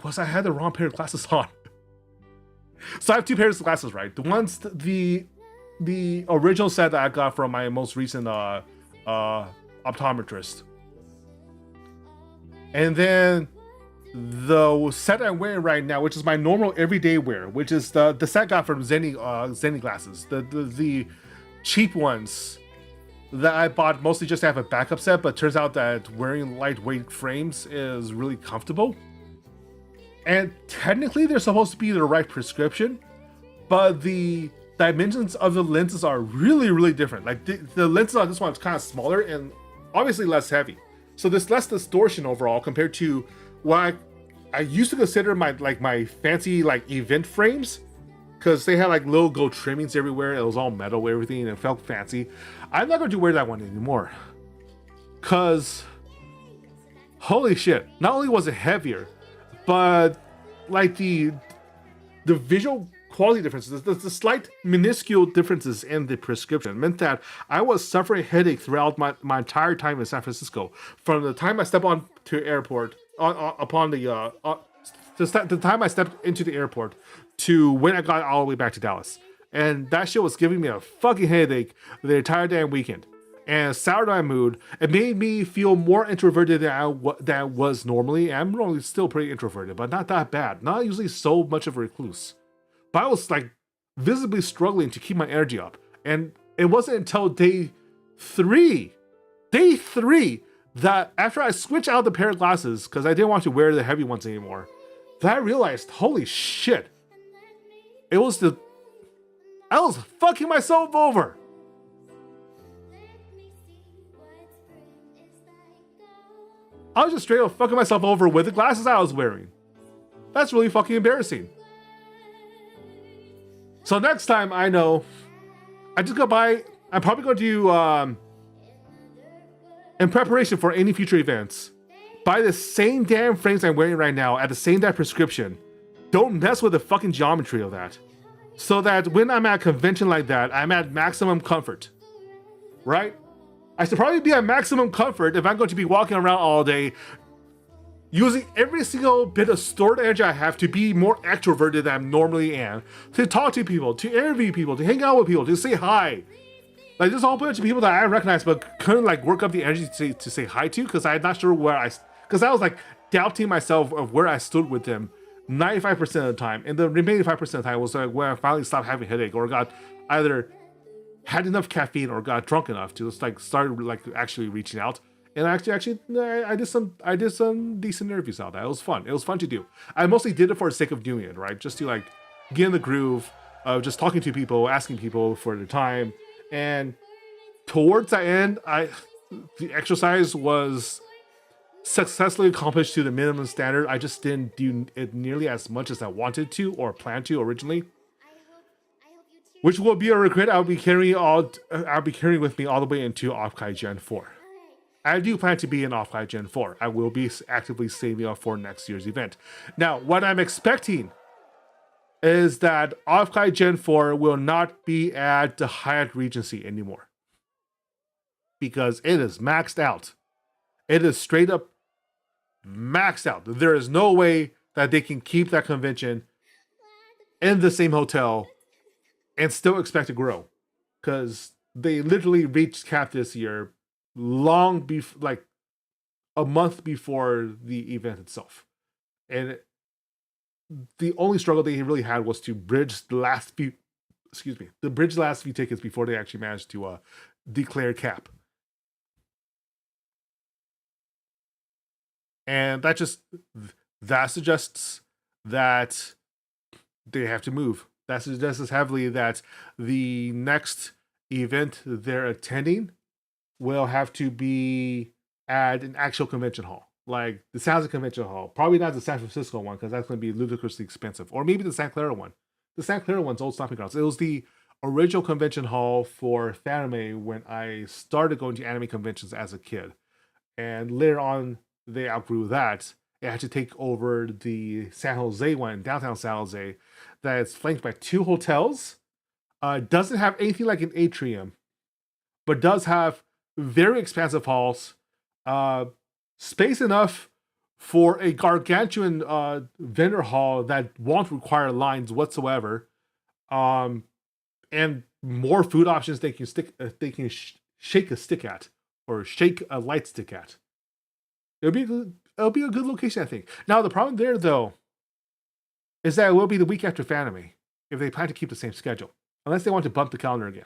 was I had the wrong pair of glasses on. So I have two pairs of glasses, right? The ones, the original set that I got from my most recent optometrist. And then the set I'm wearing right now, which is my normal everyday wear, which is the set I got from Zenny glasses. The cheap ones that I bought mostly just to have a backup set, but turns out that wearing lightweight frames is really comfortable. And technically they're supposed to be the right prescription, but the dimensions of the lenses are really, really different. Like the lenses on this one is kind of smaller and obviously less heavy. So there's less distortion overall compared to what I used to consider my fancy like event frames, because they had like little gold trimmings everywhere. It was all metal, everything, and it felt fancy. I'm not going to wear that one anymore, because holy shit! Not only was it heavier, but like the visual quality differences, the slight minuscule differences in the prescription meant that I was suffering headache throughout my entire time in San Francisco. From the time I stepped on to airport, the time I stepped into the airport to when I got all the way back to Dallas. And that shit was giving me a fucking headache the entire damn weekend. And soured my mood. It made me feel more introverted than I was normally. I'm normally still pretty introverted, but not that bad. Not usually so much of a recluse. But I was like visibly struggling to keep my energy up. And it wasn't until day three, that after I switched out the pair of glasses, because I didn't want to wear the heavy ones anymore, that I realized, holy shit, I was fucking myself over. I was just straight up fucking myself over with the glasses I was wearing. That's really fucking embarrassing. So next time I know, I just go buy, I'm probably going to do, in preparation for any future events, buy the same damn frames I'm wearing right now at the same damn prescription. Don't mess with the fucking geometry of that. So that when I'm at a convention like that, I'm at maximum comfort. Right? I should probably be at maximum comfort if I'm going to be walking around all day, using every single bit of stored energy I have to be more extroverted than I normally am, to talk to people, to interview people, to hang out with people, to say hi. Like there's a whole bunch of people that I recognize but couldn't like work up the energy to say hi to, because I'm not sure because I was like doubting myself of where I stood with them 95% of the time, and the remaining 5% of the time was like where I finally stopped having a headache or got either had enough caffeine or got drunk enough to just like start like actually reaching out. And I did some decent interviews out of that. It was fun. It was fun to do. I mostly did it for the sake of doing it, right? Just to like get in the groove of just talking to people, asking people for their time. And towards the end, the exercise was successfully accomplished to the minimum standard. I just didn't do it nearly as much as I wanted to or planned to originally, which will be a regret I'll be carrying with me all the way into OFFKAI Gen 4. I do plan to be in OFFKAI Gen 4. I will be actively saving up for next year's event. Now, what I'm expecting is that OFFKAI Gen 4 will not be at the Hyatt Regency anymore, because it is maxed out. It is straight up maxed out. There is no way that they can keep that convention in the same hotel and still expect to grow, because they literally reached cap this year long before, like a month before the event itself. And the only struggle they really had was to bridge the last few tickets before they actually managed to declare cap. And that suggests that they have to move. That suggests heavily that the next event they're attending will have to be at an actual convention hall, like the San Jose Convention Hall. Probably not the San Francisco one, because that's going to be ludicrously expensive. Or maybe the Santa Clara one. The Santa Clara one's old stomping grounds. It was the original convention hall for Fanime when I started going to anime conventions as a kid. And later on, they outgrew that. It had to take over the San Jose one, downtown San Jose, that is flanked by 2 hotels. Doesn't have anything like an atrium, but does have very expansive halls, space enough for a gargantuan vendor hall that won't require lines whatsoever, and more food options they can shake a stick at or shake a light stick at. It'll be a good location, I think. Now the problem there though is that it will be the week after Fanime if they plan to keep the same schedule, unless they want to bump the calendar again.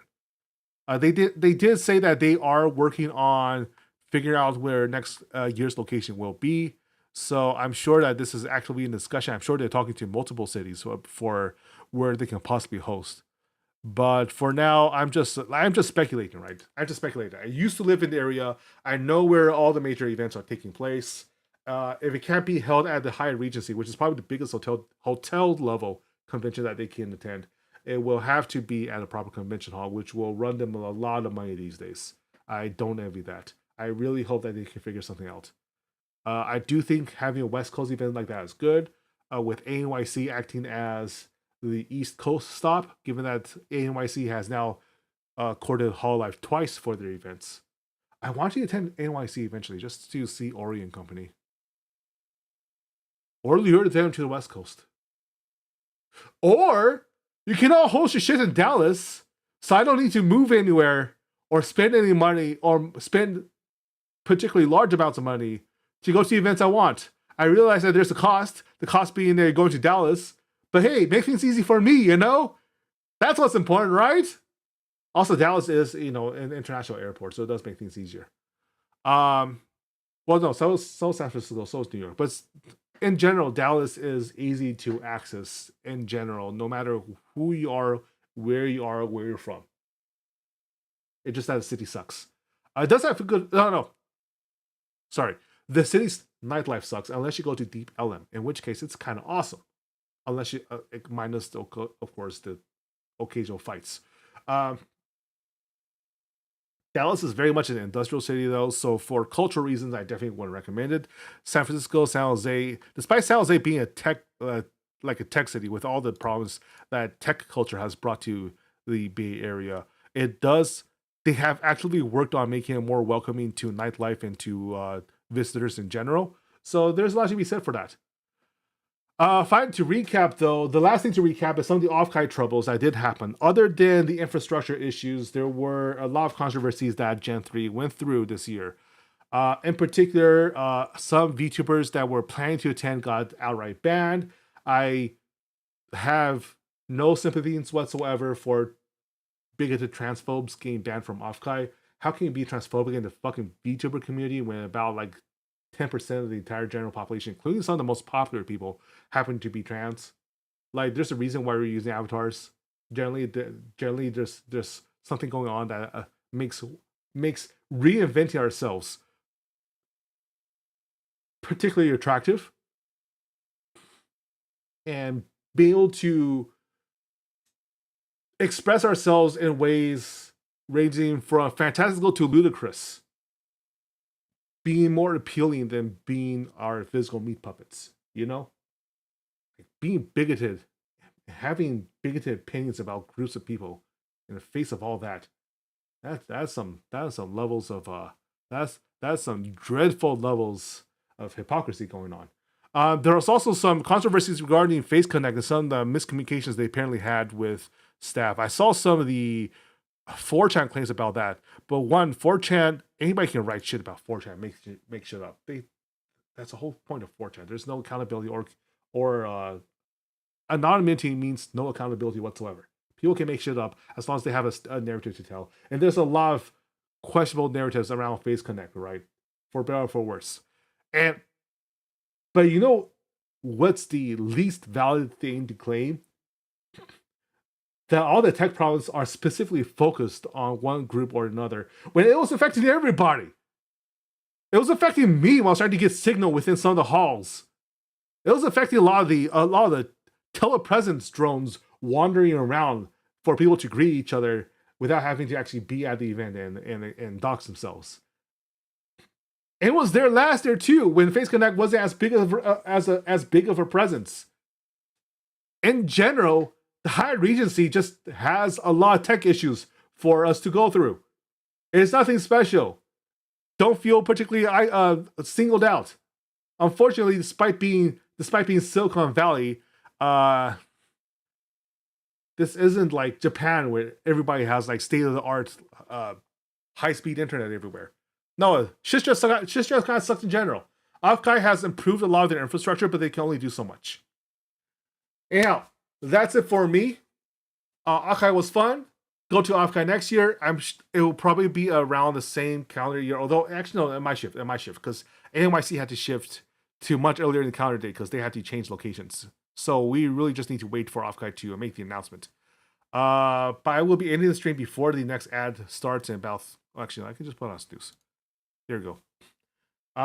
They did say that they are working on figuring out where next year's location will be. So I'm sure that this is actually in discussion. I'm sure they're talking to multiple cities for where they can possibly host. But for now, I'm just speculating, right? I'm just speculating. I used to live in the area. I know where all the major events are taking place. If it can't be held at the Hyatt Regency, which is probably the biggest hotel level convention that they can attend, it will have to be at a proper convention hall, which will run them a lot of money these days. I don't envy that. I really hope that they can figure something out. I do think having a West Coast event like that is good, with ANYC acting as the East Coast stop, given that ANYC has now courted Hololive twice for their events. I want to attend ANYC eventually just to see Ori and company. Or lure them to the West Coast. Or you can all host your shit in Dallas, so I don't need to move anywhere or spend any money or spend particularly large amounts of money to go to the events I want. I realize that there's a cost, the cost being there going to Dallas, but hey, make things easy for me, you know? That's what's important, right? Also, Dallas is, an international airport, so it does make things easier. Well, no, so is San Francisco, so is New York. But in general, Dallas is easy to access in general, no matter who you are, where you're from. It's just that the city sucks. It does have a good, no. Sorry. The city's nightlife sucks unless you go to Deep Ellum, in which case it's kind of awesome. Unless you, minus, of course, the occasional fights. Dallas is very much an industrial city, though, so for cultural reasons, I definitely wouldn't recommend it. San Francisco, San Jose, despite San Jose being a tech city with all the problems that tech culture has brought to the Bay Area, they have actually worked on making it more welcoming to nightlife and to visitors in general. So there's a lot to be said for that. Fine, to recap though, the last thing to recap is some of the OFFKAI troubles that did happen. Other than the infrastructure issues, there were a lot of controversies that Gen 3 went through this year. In particular, some VTubers that were planning to attend got outright banned. I have no sympathies whatsoever for bigoted transphobes getting banned from OFFKAI. How can you be transphobic in the fucking VTuber community when about 10% of the entire general population, including some of the most popular people, happen to be trans? There's a reason why we're using avatars. Generally, there's something going on that makes reinventing ourselves particularly attractive, and being able to express ourselves in ways ranging from fantastical to ludicrous being more appealing than being our physical meat puppets, being bigoted, having bigoted opinions about groups of people in the face of all that's some levels of that's some dreadful levels of hypocrisy going on. There was also some controversies regarding Face Connect and some of the miscommunications they apparently had with staff. I saw some of the 4chan claims about that, but 4chan, anybody can write shit about 4chan, make shit up. That's the whole point of 4chan. There's no accountability or anonymity means no accountability whatsoever. People can make shit up as long as they have a narrative to tell. And there's a lot of questionable narratives around Face Connect, right? For better or for worse. But what's the least valid thing to claim? That all the tech problems are specifically focused on one group or another, when it was affecting everybody. It was affecting me while I was trying to get signal within some of the halls. It was affecting a lot of the telepresence drones wandering around for people to greet each other without having to actually be at the event and dox themselves. It was there last year too, when Face Connect wasn't as big of a presence. In general, the Hyatt Regency just has a lot of tech issues for us to go through. It's nothing special. Don't feel particularly singled out. unfortunately, despite being Silicon Valley, this isn't like Japan where everybody has like state of the art high speed internet everywhere. No, shit's just kind of sucks in general. OFFKAI has improved a lot of their infrastructure, but they can only do so much. Anyhow, that's it for me. OFFKAI was fun. Go to OFFKAI next year. It will probably be around the same calendar year. Although actually no, it might shift because NYC had to shift to much earlier in the calendar date because they had to change locations. So we really just need to wait for OFFKAI to make the announcement. But I will be ending the stream before the next ad starts in about. Actually, I can just put on snooze. There we go.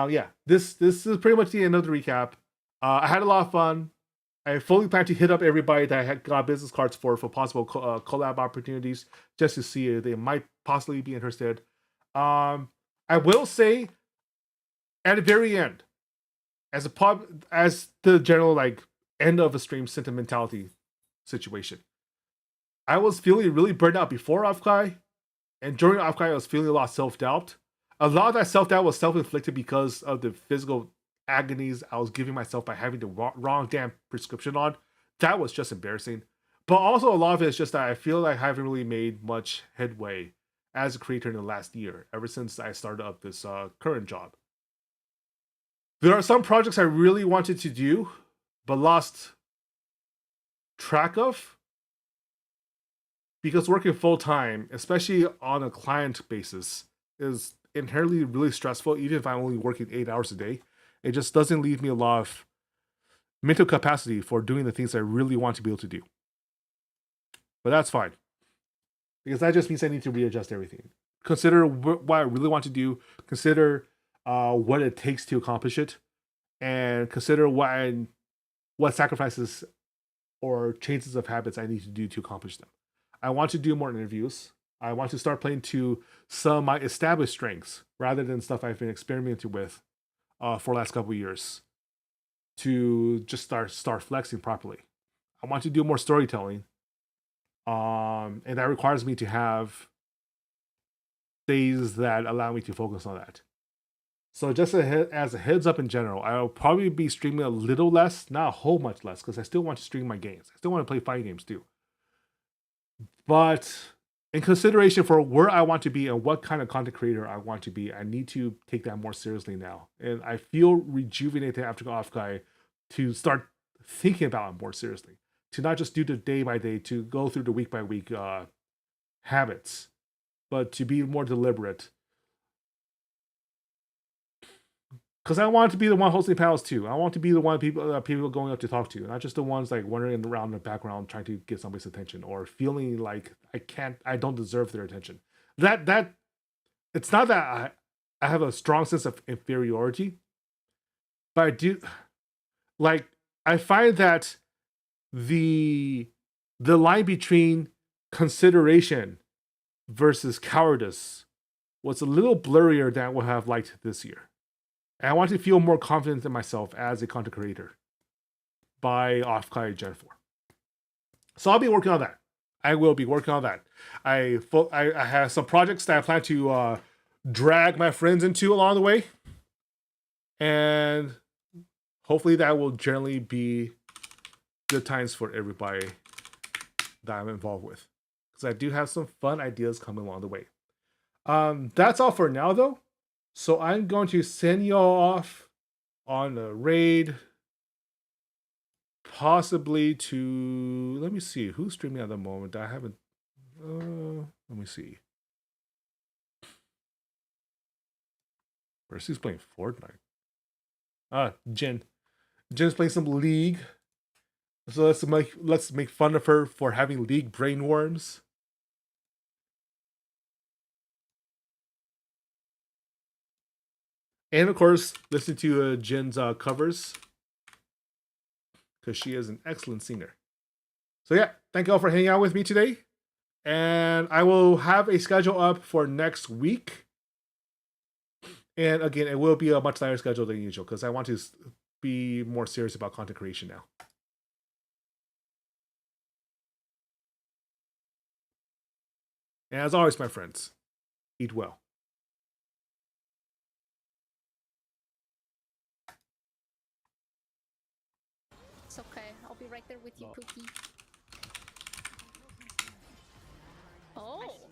Yeah, this is pretty much the end of the recap. I had a lot of fun. I fully plan to hit up everybody that I had got business cards for possible collab opportunities, just to see if they might possibly be interested. I will say, at the very end, as the general like end of a stream sentimentality situation, I was feeling really burned out before OFFKAI, and during OFFKAI I was feeling a lot of self-doubt. A lot of that self-doubt was self-inflicted because of the physical agonies I was giving myself by having the wrong damn prescription on. That was just embarrassing. But also a lot of it is just that I feel like I haven't really made much headway as a creator in the last year, ever since I started up this current job. There are some projects I really wanted to do, but lost track of, because working full-time, especially on a client basis, is inherently really stressful, even if I'm only working 8 hours a day. It just doesn't leave me a lot of mental capacity for doing the things I really want to be able to do. But that's fine, because that just means I need to readjust everything. Consider what I really want to do, consider what it takes to accomplish it, and consider what sacrifices or changes of habits I need to do to accomplish them. I want to do more interviews. I want to start playing to some of my established strengths rather than stuff I've been experimenting with for the last couple of years, to just start flexing properly. I want to do more storytelling, and that requires me to have days that allow me to focus on that. So just as a heads up in general, I'll probably be streaming a little less, not a whole much less, because I still want to stream my games. I still want to play fighting games too. But in consideration for where I want to be and what kind of content creator I want to be, I need to take that more seriously now. And I feel rejuvenated after OFFKAI to start thinking about it more seriously. To not just do the day by day, to go through the week by week habits, but to be more deliberate. Because I want to be the one hosting panels too. I want to be the one people going up to talk to, not just the ones like wandering around in the background trying to get somebody's attention or feeling like I don't deserve their attention. That it's not that I have a strong sense of inferiority, but I do like I find that the line between consideration versus cowardice was a little blurrier than I would have liked this year. And I want to feel more confident in myself as a content creator by OFFKAI Gen 4. So I'll be working on that. I will be working on that. I have some projects that I plan to drag my friends into along the way. And hopefully that will generally be good times for everybody that I'm involved with. Because I do have some fun ideas coming along the way. That's all for now, though. So I'm going to send y'all off on a raid, possibly to, let me see, who's streaming at the moment? I haven't, let me see. Percy's playing Fortnite. Jen. Jen's playing some League. So let's make fun of her for having League brainworms. And of course, listen to Jen's covers, because she is an excellent singer. So yeah, thank you all for hanging out with me today. And I will have a schedule up for next week. And again, it will be a much lighter schedule than usual, because I want to be more serious about content creation now. And as always, my friends, eat well. I'll be right there with you, No. Cookie. Oh.